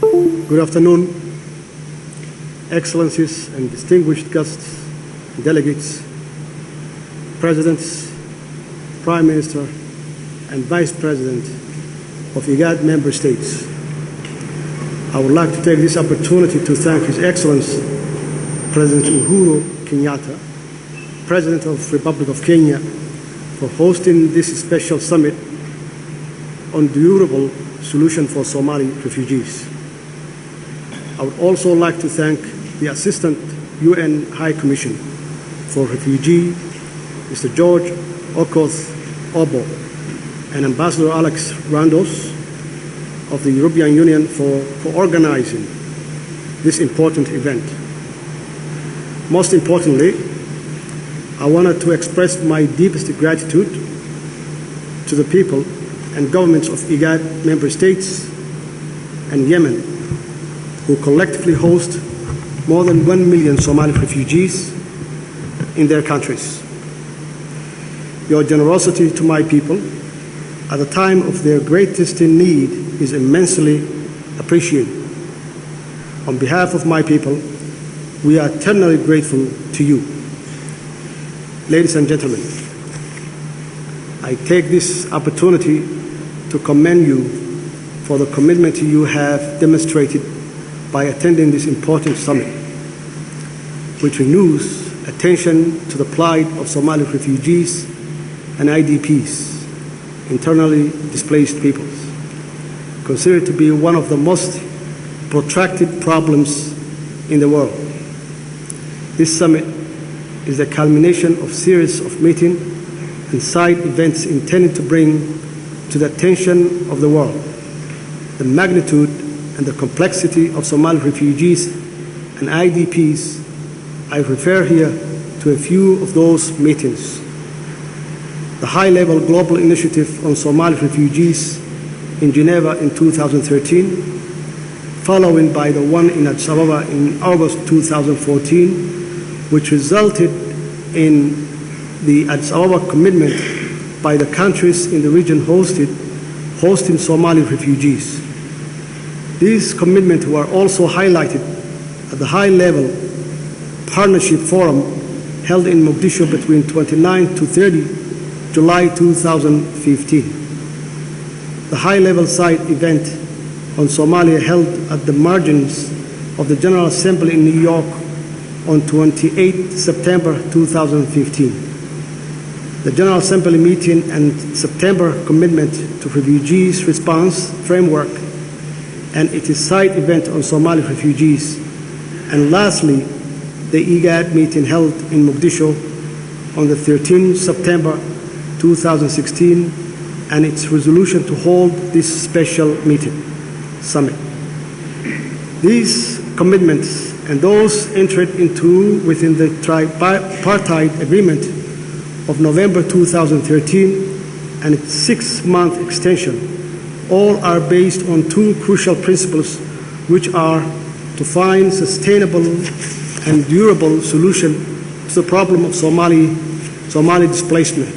Good afternoon, Excellencies and distinguished guests, delegates, Presidents, Prime Minister, and Vice President of IGAD member states. I would like to take this opportunity to thank His Excellency President Uhuru Kenyatta, President of the Republic of Kenya, for hosting this special summit on durable solution for Somali refugees. I would also like to thank the Assistant UN High Commission for Refugees, Mr. George Okoth Obo, and Ambassador Alex Randos of the European Union for organizing this important event. Most importantly, I wanted to express my deepest gratitude to the people and governments of IGAD member states and Yemen, who collectively host more than 1 million Somali refugees in their countries. Your generosity to my people at the time of their greatest need is immensely appreciated. On behalf of my people, we are eternally grateful to you. Ladies and gentlemen, I take this opportunity to commend you for the commitment you have demonstrated by attending this important summit, which renews attention to the plight of Somali refugees and IDPs, internally displaced peoples, considered to be one of the most protracted problems in the world. This summit is the culmination of a series of meetings and side events intended to bring to the attention of the world the magnitude and the complexity of Somali refugees and IDPs. I refer here to a few of those meetings. The high-level global initiative on Somali refugees in Geneva in 2013, following by the one in Addis Ababa in August 2014, which resulted in the Addis Ababa commitment by the countries in the region hosting Somali refugees. These commitments were also highlighted at the high-level partnership forum held in Mogadishu between 29 to 30 July 2015. The high-level side event on Somalia held at the margins of the General Assembly in New York on 28 September 2015. The General Assembly meeting and September commitment to refugees response framework and its side event on Somali refugees. And lastly, the IGAD meeting held in Mogadishu on the 13th September 2016 and its resolution to hold this special meeting, summit. These commitments and those entered into within the tripartite agreement of November 2013 and its 6-month extension all are based on two crucial principles, which are to find sustainable and durable solution to the problem of Somali displacement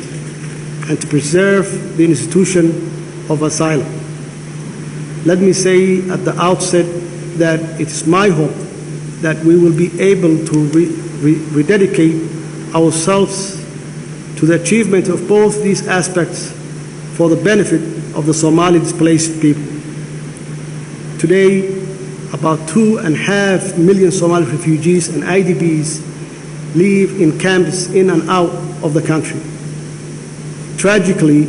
and to preserve the institution of asylum. Let me say at the outset that it is my hope that we will be able to rededicate ourselves to the achievement of both these aspects for the benefit of the Somali displaced people. Today, about 2.5 million Somali refugees and IDPs live in camps in and out of the country. Tragically,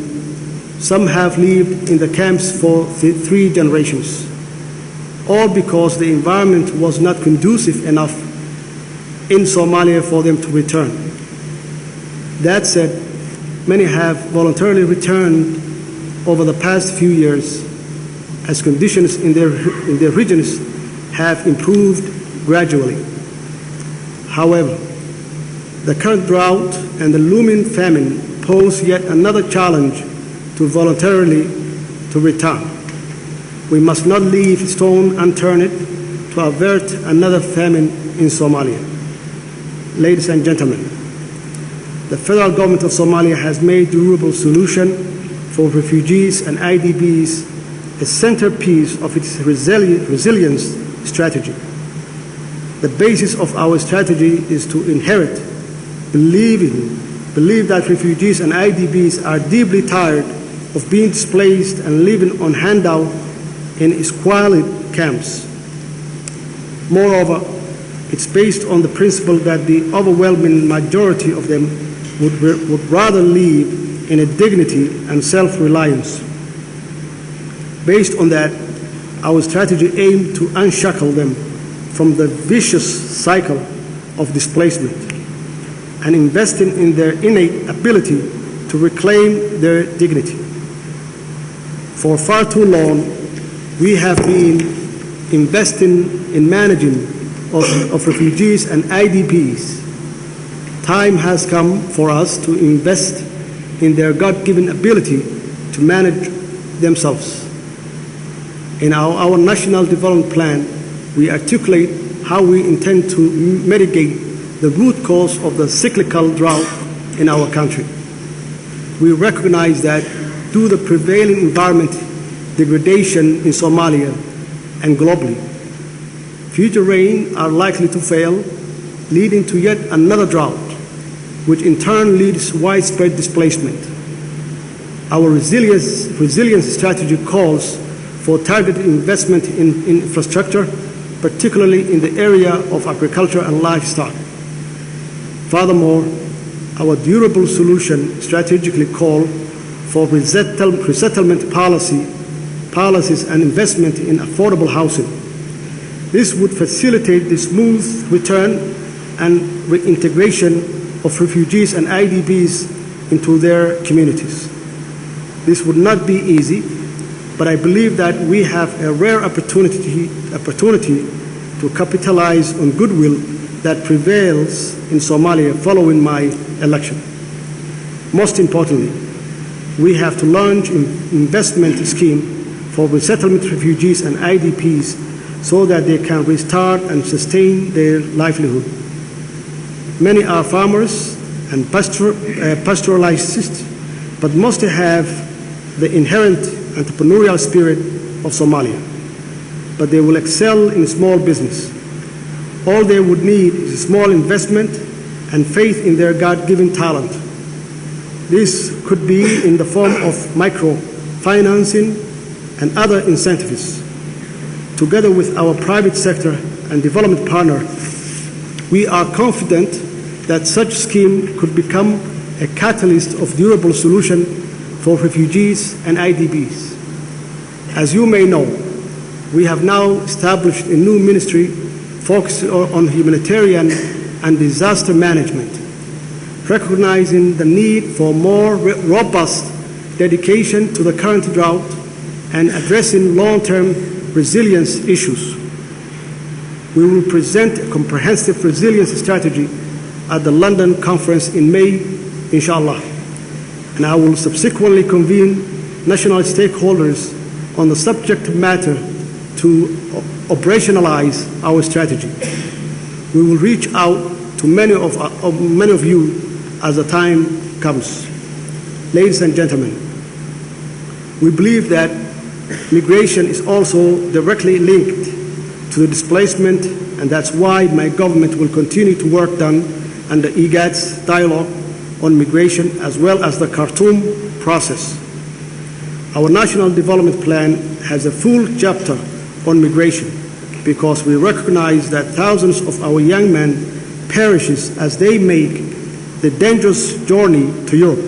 some have lived in the camps for 3 generations, all because the environment was not conducive enough in Somalia for them to return. That said, many have voluntarily returned over the past few years as conditions in their regions have improved gradually. However, the current drought and the looming famine pose yet another challenge to voluntarily to return. We must not leave stone unturned to avert another famine in Somalia. Ladies and gentlemen, the federal government of Somalia has made durable solution for refugees and IDPs a centerpiece of its resilience strategy. The basis of our strategy is to inherit, believe that refugees and IDPs are deeply tired of being displaced and living on handout in squalid camps. Moreover, it's based on the principle that the overwhelming majority of them would rather live in a dignity and self-reliance. Based on that, our strategy aimed to unshackle them from the vicious cycle of displacement and investing in their innate ability to reclaim their dignity. For far too long, we have been investing in managing of refugees and IDPs. Time has come for us to invest in their God-given ability to manage themselves. In our National Development Plan, we articulate how we intend to mitigate the root cause of the cyclical drought in our country. We recognize that due to the prevailing environment degradation in Somalia and globally, future rains are likely to fail, leading to yet another drought, which in turn leads to widespread displacement. Our resilience strategy calls for targeted investment in infrastructure, particularly in the area of agriculture and livestock. Furthermore, our durable solution strategically call for resettlement policies and investment in affordable housing. This would facilitate the smooth return and reintegration of refugees and IDPs into their communities. This would not be easy, but I believe that we have a rare opportunity to capitalize on goodwill that prevails in Somalia following my election. Most importantly, we have to launch an investment scheme for resettlement refugees and IDPs so that they can restart and sustain their livelihood. Many are farmers and pastoralists, but most have the inherent entrepreneurial spirit of Somalia, but they will excel in small business. All they would need is a small investment and faith in their God-given talent. This could be in the form of microfinancing and other incentives. Together with our private sector and development partner, we are confident that such scheme could become a catalyst of durable solution for refugees and IDPs. As you may know, we have now established a new ministry focused on humanitarian and disaster management, recognizing the need for more robust dedication to the current drought and addressing long-term resilience issues. We will present a comprehensive resilience strategy at the London conference in May, inshallah, and I will subsequently convene national stakeholders on the subject matter to operationalize our strategy. We will reach out to many of you as the time comes. Ladies and gentlemen, we believe that migration is also directly linked to the displacement, and that's why my government will continue to work under IGAD's dialogue on migration as well as the Khartoum process. Our National Development Plan has a full chapter on migration because we recognize that thousands of our young men perishes as they make the dangerous journey to Europe.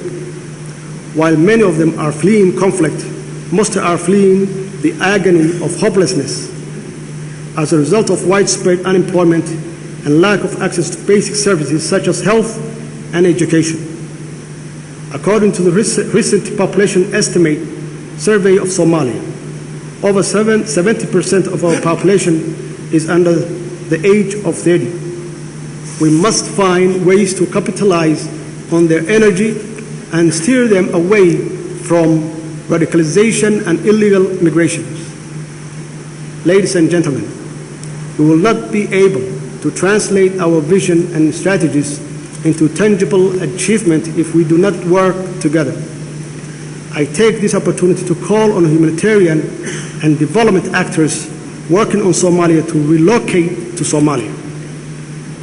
While many of them are fleeing conflict, most are fleeing the agony of hopelessness as a result of widespread unemployment and lack of access to basic services such as health and education. According to the recent population estimate survey of Somalia, over 70% of our population is under the age of 30. We must find ways to capitalize on their energy and steer them away from radicalization and illegal migration. Ladies and gentlemen, we will not be able to translate our vision and strategies into tangible achievement if we do not work together. I take this opportunity to call on humanitarian and development actors working on Somalia to relocate to Somalia.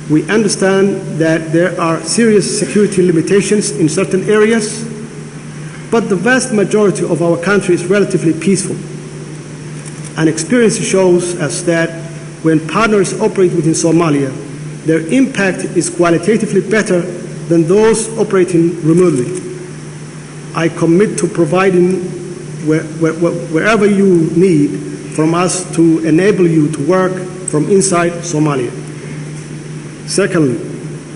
We understand that there are serious security limitations in certain areas, but the vast majority of our country is relatively peaceful. And experience shows us that when partners operate within Somalia, their impact is qualitatively better than those operating remotely. I commit to providing wherever you need from us to enable you to work from inside Somalia. Secondly,